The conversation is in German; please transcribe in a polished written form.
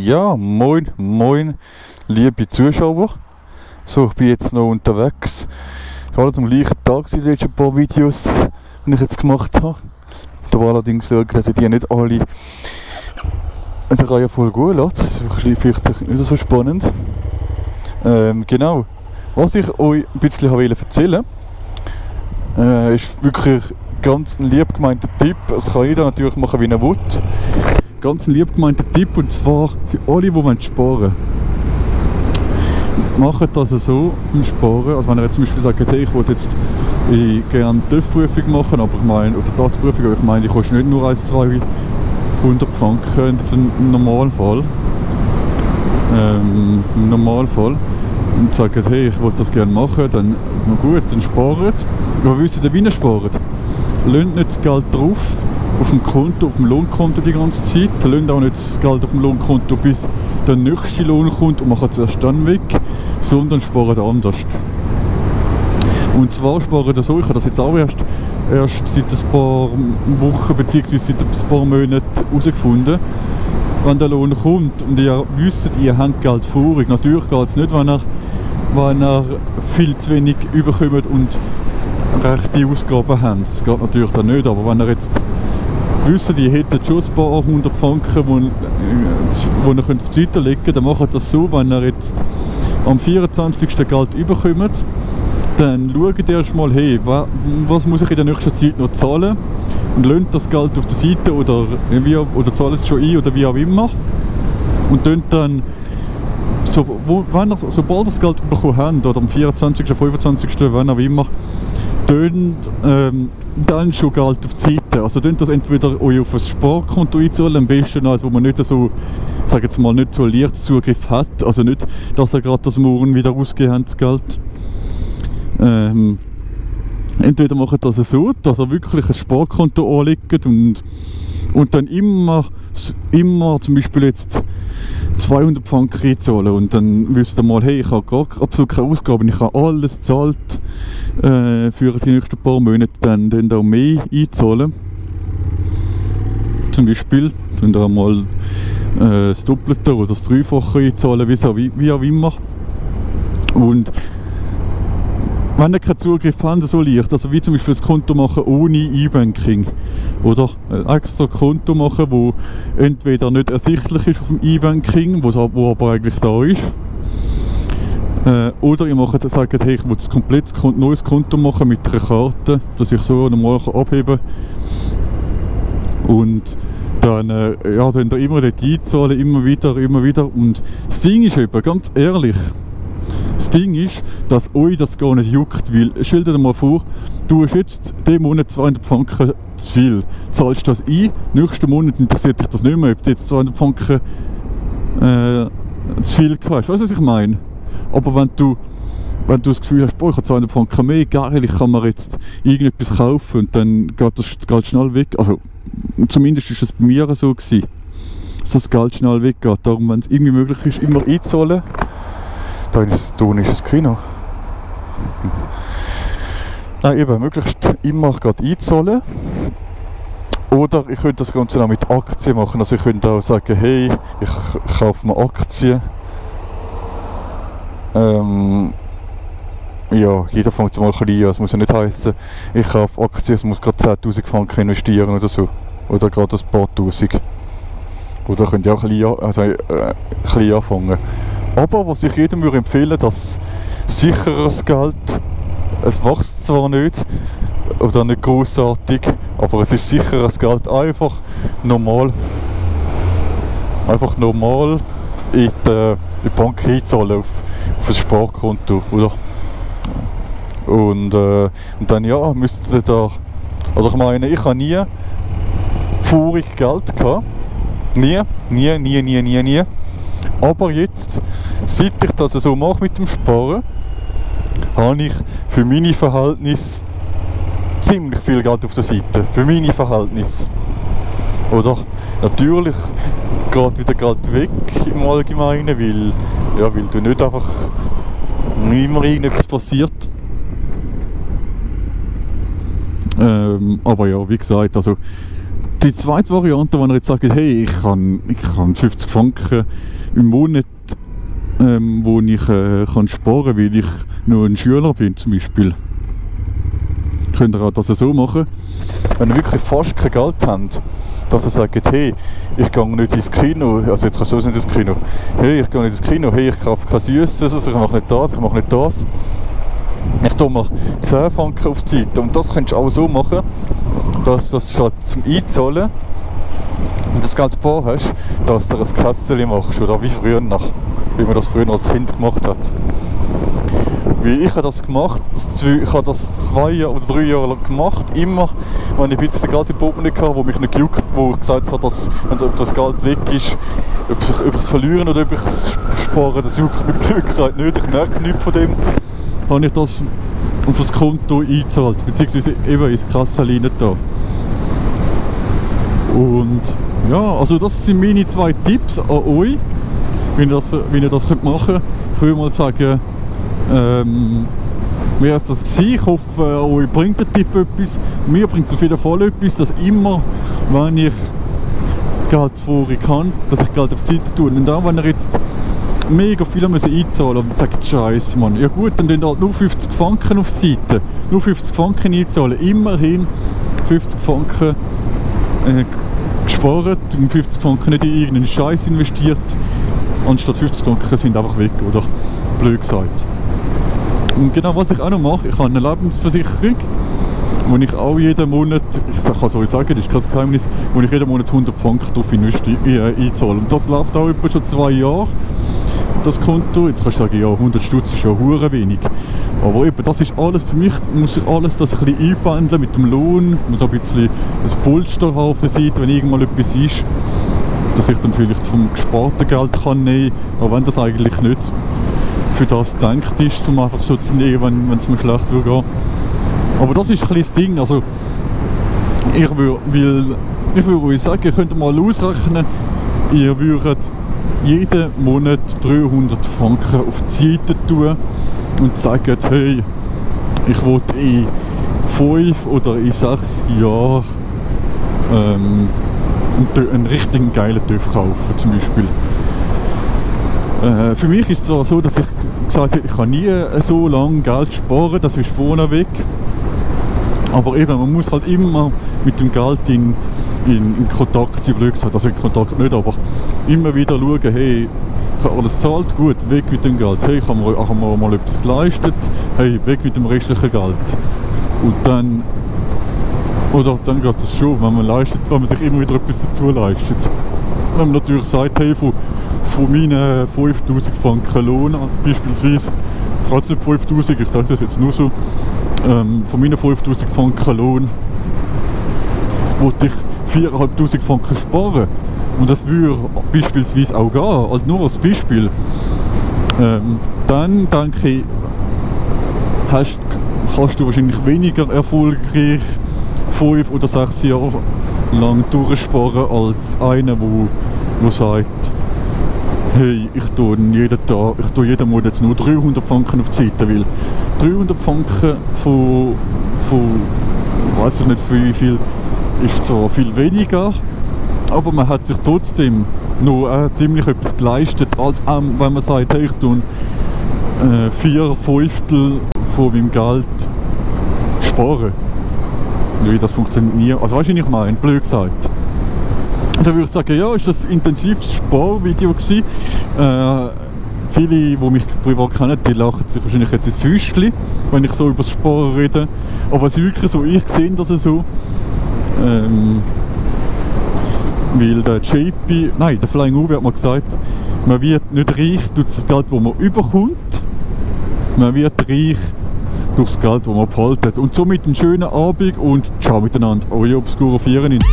Ja, moin, moin, liebe Zuschauer. So, ich bin jetzt noch unterwegs. Alles am gleichen Tag sind jetzt ein paar Videos, die ich jetzt gemacht habe. Da war allerdings schauen, dass ich die nicht alle in der Reihe voll gut lasse. Das ist vielleicht nicht so spannend. Genau. Was ich euch ein bisschen erzählen wollte, ist wirklich ganz ein lieb gemeinter Tipp. Das kann jeder natürlich machen, wie er will. Ganz ein lieb gemeinter Tipp, und zwar für alle, die sparen wollen. Macht das so beim Sparen. Also wenn ihr jetzt zum Beispiel sagt, hey, ich will jetzt gerne die TÜV-Prüfung machen, aber ich meine, oder die Datenprüfung, aber ich meine, die kostet nicht nur 200 Franken im Normalfall. Im Normalfall. Und sagt, hey, ich will das gerne machen, dann na gut, dann spart. Aber wisst ihr, wie ihr spart? Lasst nicht das Geld drauf, auf dem Konto, auf dem Lohnkonto die ganze Zeit. Lasst auch nicht das Geld auf dem Lohnkonto, bis der nächste Lohn kommt und macht es erst dann weg, sondern spart anders. Und zwar spart ihr so, ich habe das jetzt auch erst seit ein paar Wochen bzw. seit ein paar Monaten herausgefunden. Wenn der Lohn kommt und ihr wisst, ihr habt Geld vorig, natürlich geht es nicht, wenn ihr viel zu wenig überkommt und rechte Ausgaben habt. Das geht natürlich dann nicht, aber wenn ihr jetzt wisst, ihr hättet schon ein paar 100 Franken, die ihr auf die Seite legen könnt, dann macht das so, wenn ihr jetzt am 24. Geld überkommt, dann schaut ihr erstmal, hey, was muss ich in der nächsten Zeit noch zahlen, und lasst das Geld auf der Seite oder zahlt es schon ein oder wie auch immer, und dann sobald das Geld bekommen habt, oder am 24., 25., wann auch immer, dann schon Geld auf die Seite. Also das entweder euch auf ein Sparkonto einzahlen, am besten eins, wo man nicht so, sag jetzt mal, nicht so einen leichten Zugriff hat, also nicht, dass ihr gerade das morgen wieder ausgegeben habt, das Geld. Entweder macht das so, dass ihr wirklich ein Sparkonto anlegt und dann immer zum Beispiel jetzt 200 Franken einzahlen, und dann wisst ihr mal, hey, ich habe absolut keine Ausgaben, ich habe alles gezahlt für die nächsten paar Monate, dann auch mehr einzahlen. Zum Beispiel, wenn ihr einmal das Doppelte oder das Dreifache einzahlen, wie auch immer. Und wenn ihr keinen Zugriff habt, so leicht, also wie zum Beispiel das Konto machen ohne E-Banking, oder ein extra Konto machen, wo entweder nicht ersichtlich ist auf dem E-Banking, wo aber eigentlich da ist, oder ihr sagt, hey, ich will ein komplettes neues Konto machen mit einer Karte, dass ich so normal abheben kann, und dann dann ihr immer dort einzahlen, immer wieder, und das Ding ist eben, ganz ehrlich, das Ding ist, dass euch das gar nicht juckt, weil, stell dir mal vor, du hast jetzt diesen Monat 200 Franken zu viel, zahlst das ein, nächsten Monat interessiert dich das nicht mehr, ob du jetzt 200 Franken zu viel hast, weißt du, was ich meine? Aber wenn du das Gefühl hast, boah, ich habe 200 Franken mehr, geil, ich kann mir jetzt irgendetwas kaufen, und dann geht das Geld schnell weg, also zumindest ist es bei mir so gewesen, dass das Geld schnell weggeht, darum, wenn es irgendwie möglich ist, immer einzahlen. Da ist das Kino. Nein, eben, möglichst immer gerade einzahlen. Oder ich könnte das Ganze auch mit Aktien machen. Also ich könnte auch sagen, hey, ich kaufe mir Aktien. Ja, jeder fängt mal klein an. Es muss ja nicht heissen, ich kaufe Aktien, es muss gerade 10'000 Franken investieren oder so. Oder gerade ein paar Tausend. Oder könnt ihr auch klein anfangen. Aber was ich jedem würde empfehlen, dass sicheres Geld, es wächst zwar nicht oder nicht grossartig, aber es ist sicheres Geld, einfach normal in die Bank einzahlen, auf ein Sparkonto, oder? Und dann ja, müsst ihr da, also ich meine, ich habe nie vorig Geld gehabt, nie. Aber jetzt, seit ich das so mache mit dem Sparen, habe ich für meine Verhältnisse ziemlich viel Geld auf der Seite. Für meine Verhältnisse. Oder? Natürlich geht wieder Geld weg im Allgemeinen, weil du nicht einfach immer irgendetwas passiert. Aber ja, wie gesagt, also Die zweite Variante, wenn ihr jetzt sagt, hey, ich kann 50 Franken im Monat, wo ich kann sparen, weil ich nur ein Schüler bin zum Beispiel. Könnt ihr auch das so machen. Wenn ihr wirklich fast kein Geld habt, dass ihr sagt, hey, ich gehe nicht ins Kino, also jetzt kannst du nicht ins Kino, hey, ich gehe nicht ins Kino, hey, ich kaufe kein Süßes, also ich mache nicht das, ich mache nicht das. Ich tue mir 10 Franken auf die Seite und das könntest du auch so machen, dass du statt zum Einzahlen und das Geld bar hast, dass du ein Kästchen machst, oder wie früher noch, wie man das früher als Kind gemacht hat. Weil ich habe das gemacht, ich habe das 2 oder 3 Jahre lang gemacht, immer, wenn ich ein bisschen Geld im Portemonnaie hatte, wo mich nicht gejuckt, wo ich gesagt habe, dass, ob das Geld weg ist, ob ich es verlieren oder ob ich es sparen, das juckt mich blöd gesagt nicht, ich merke nichts von dem, habe ich das auf das Konto eingezahlt, beziehungsweise eben ins Kassenlein da. Und ja, also das sind meine 2 Tipps an euch, wie ihr das könnt machen. Ich würde mal sagen, wie hat das gewesen? Ich hoffe, euch bringt der Tipp etwas. Mir bringt es auf jeden Fall etwas, dass immer, wenn ich Geld vorher kann, dass ich Geld auf die Seite tue. Und auch wenn ihr jetzt mega viel einzahlen und dann sagt, Scheiße, Mann. Ja gut, dann tun halt nur 50 Franken auf die Seite. Nur 50 Franken einzahlen. Immerhin 50 Franken gespart und 50 Franken nicht in irgendeinen Scheiß investiert. Anstatt 50 Franken sind einfach weg, oder? Blöd gesagt. Und genau, was ich auch noch mache, ich habe eine Lebensversicherung, wo ich auch jeden Monat, ich kann es euch sagen, das ist kein Geheimnis, wo ich jeden Monat 100 Franken drauf einzahle. Und das läuft auch etwa schon 2 Jahre, das Konto. Jetzt kannst du sagen, ja, 100 Stutz ist ja hure wenig. Aber eben, das ist alles, für mich muss ich alles das ein bisschen einpendeln mit dem Lohn, muss auch ein bisschen ein Polster haben auf der Seite, wenn irgendwann etwas ist, dass ich dann vielleicht vom gesparten Geld kann nehmen kann, aber wenn das eigentlich nicht für das gedacht ist, um einfach so zu nehmen, wenn es mir schlecht wird gehen. Aber das ist ein bisschen das Ding, also ich würde euch sagen, ihr könnt mal ausrechnen, ihr würdet jeden Monat 300 Franken auf die Seite tun und sagen, hey, ich will in 5 oder in 6 Jahren einen richtig geilen TÜV kaufen zum Beispiel. Für mich ist es zwar so, dass ich gesagt habe, ich kann nie so lange Geld sparen, das ist vorne weg. Aber eben, man muss halt immer mit dem Geld in Kontakt sein, blöd gesagt. Also in Kontakt nicht, aber immer wieder schauen, hey, ich habe alles zahlt, gut, weg mit dem Geld. Hey, ich habe mir mal etwas geleistet, hey, weg mit dem restlichen Geld. Und dann, oder dann geht das schon, wenn man sich immer wieder etwas dazu leistet. Wenn man natürlich sagt, hey, von meinen 5000 Franken Lohn, beispielsweise, trotzdem 5000, ich sage das jetzt nur so, von meinen 5000 Franken Lohn wollte ich 4500 Franken sparen. Und das würde beispielsweise auch gehen, also nur als Beispiel. Dann denke ich, kannst du wahrscheinlich weniger erfolgreich 5 oder 6 Jahre lang durchsparen als einer, der sagt, hey, ich tue jeden Monat nur 300 Franken auf die Seite, weil 300 Franken von weiß ich nicht wie viel, ist zwar viel weniger, aber man hat sich trotzdem noch ziemlich etwas geleistet, als wenn man sagt, hey, ich tue 4/5 von meinem Geld sparen. Wie das funktioniert nie. Also weißt du, was ich meine? Blöd gesagt. Und dann würde ich sagen, ja, ist das ein intensives Sparvideo gewesen. Viele, die mich privat kennen, die lachen sich wahrscheinlich jetzt ins Füßchen, wenn ich so über das Sparen rede. Aber es ist wirklich so, ich sehe das so. Weil der Flying Uwe hat mal gesagt, man wird nicht reich durch das Geld, das man überkommt, man wird reich durch das Geld, das man behaltet. Und somit einen schönen Abend und ciao miteinander, euer Obscuro 94.